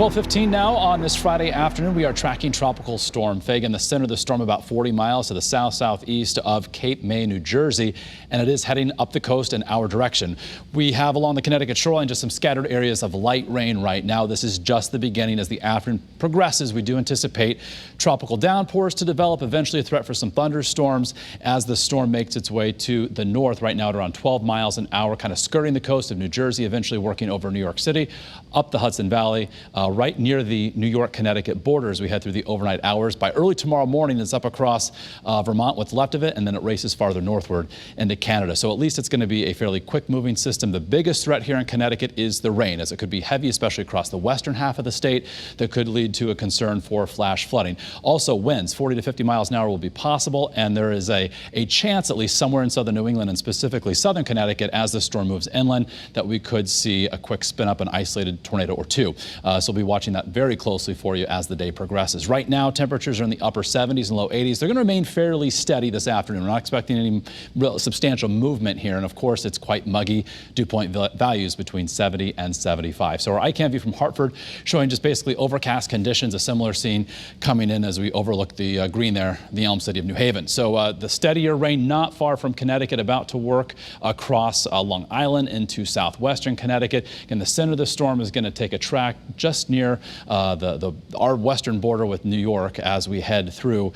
12:15 now on this Friday afternoon. We are tracking Tropical Storm Fay. In the center of the storm, about 40 miles to the south-southeast of Cape May, New Jersey, and it is heading up the coast in our direction. We have along the Connecticut shoreline just some scattered areas of light rain right now. This is just the beginning. As the afternoon progresses, we do anticipate tropical downpours to develop, eventually a threat for some thunderstorms as the storm makes its way to the north. Right now at around 12 miles an hour, kind of skirting the coast of New Jersey, eventually working over New York City, up the Hudson Valley, right near the New York-Connecticut border as we head through the overnight hours. By early tomorrow morning, it's up across Vermont, what's left of it, and then it races farther northward into Canada. So at least it's going to be a fairly quick-moving system. The biggest threat here in Connecticut is the rain, as it could be heavy, especially across the western half of the state, that could lead to a concern for flash flooding. Also, winds 40 to 50 miles an hour will be possible, and there is a chance, at least somewhere in southern New England and specifically southern Connecticut, as the storm moves inland, that we could see a quick spin up, an isolated tornado or two. So we'll be watching that very closely for you as the day progresses. Right now, temperatures are in the upper 70s and low 80s. They're going to remain fairly steady this afternoon. We're not expecting any real substantial movement here. And of course, it's quite muggy. Dew point values between 70 and 75. So our ICAM view from Hartford showing just basically overcast conditions, a similar scene coming in as we overlook the green there, the Elm City of New Haven. So the steadier rain not far from Connecticut, about to work across Long Island into southwestern Connecticut. And the center of the storm is going to take a track just near our western border with New York as we head through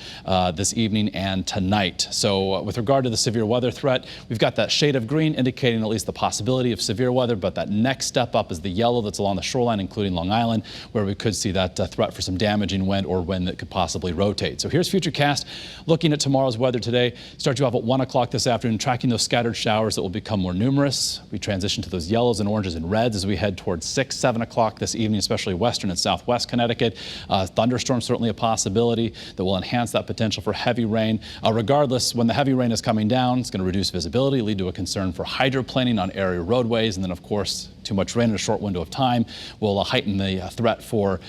this evening and tonight. So with regard to the severe weather threat, we've got that shade of green indicating at least the possibility of severe weather, but that next step up is the yellow that's along the shoreline, including Long Island, where we could see that threat for some damaging wind or wind that could possibly rotate. So here's Futurecast looking at tomorrow's weather today. Start you off at 1 o'clock this afternoon, tracking those scattered showers that will become more numerous. We transition to those yellows and oranges and reds as we head towards 6, 7 o'clock this evening, especially western and southwest Connecticut. Thunderstorms certainly a possibility that will enhance that potential for heavy rain. Regardless, when the heavy rain is coming down, it's going to reduce visibility, lead to a concern for hydroplaning on area roadways, and then of course too much rain in a short window of time will heighten the threat for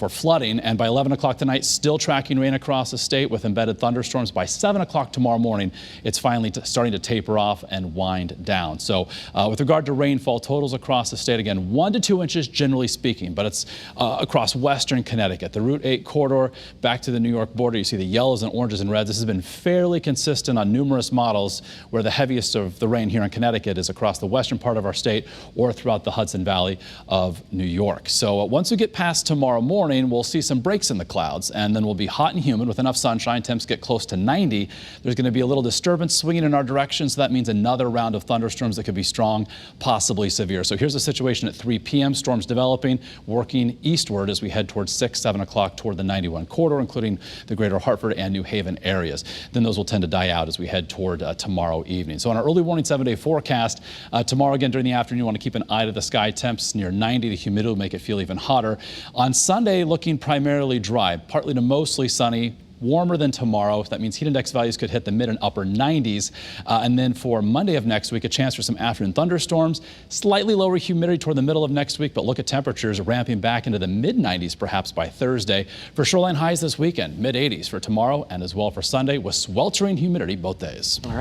flooding. And by 11 o'clock tonight, still tracking rain across the state with embedded thunderstorms. By 7 o'clock tomorrow morning, it's finally starting to taper off and wind down. So with regard to rainfall totals across the state, again, 1 to 2 inches generally speaking, but it's across western Connecticut, the Route 8 corridor back to the New York border. You see the yellows and oranges and reds. This has been fairly consistent on numerous models, where the heaviest of the rain here in Connecticut is across the western part of our state or throughout the Hudson Valley of New York. So once we get past tomorrow morning, we'll see some breaks in the clouds, and then we'll be hot and humid with enough sunshine. Temps get close to 90. There's going to be a little disturbance swinging in our direction, so that means another round of thunderstorms that could be strong, possibly severe. So here's the situation at 3 p.m. Storms developing, working eastward as we head towards 6, 7 o'clock toward the 91 corridor, including the greater Hartford and New Haven areas. Then those will tend to die out as we head toward tomorrow evening. So on our early warning 7-day forecast, tomorrow again during the afternoon, you want to keep an eye to the sky. Temps near 90. The humidity will make it feel even hotter. On Sunday, looking primarily dry, partly to mostly sunny. Warmer than tomorrow. That means heat index values could hit the mid and upper 90s. And then for Monday of next week, a chance for some afternoon thunderstorms. Slightly lower humidity toward the middle of next week, but look at temperatures ramping back into the mid 90s perhaps by Thursday. For shoreline highs this weekend, mid 80s for tomorrow and as well for Sunday, with sweltering humidity both days. All right.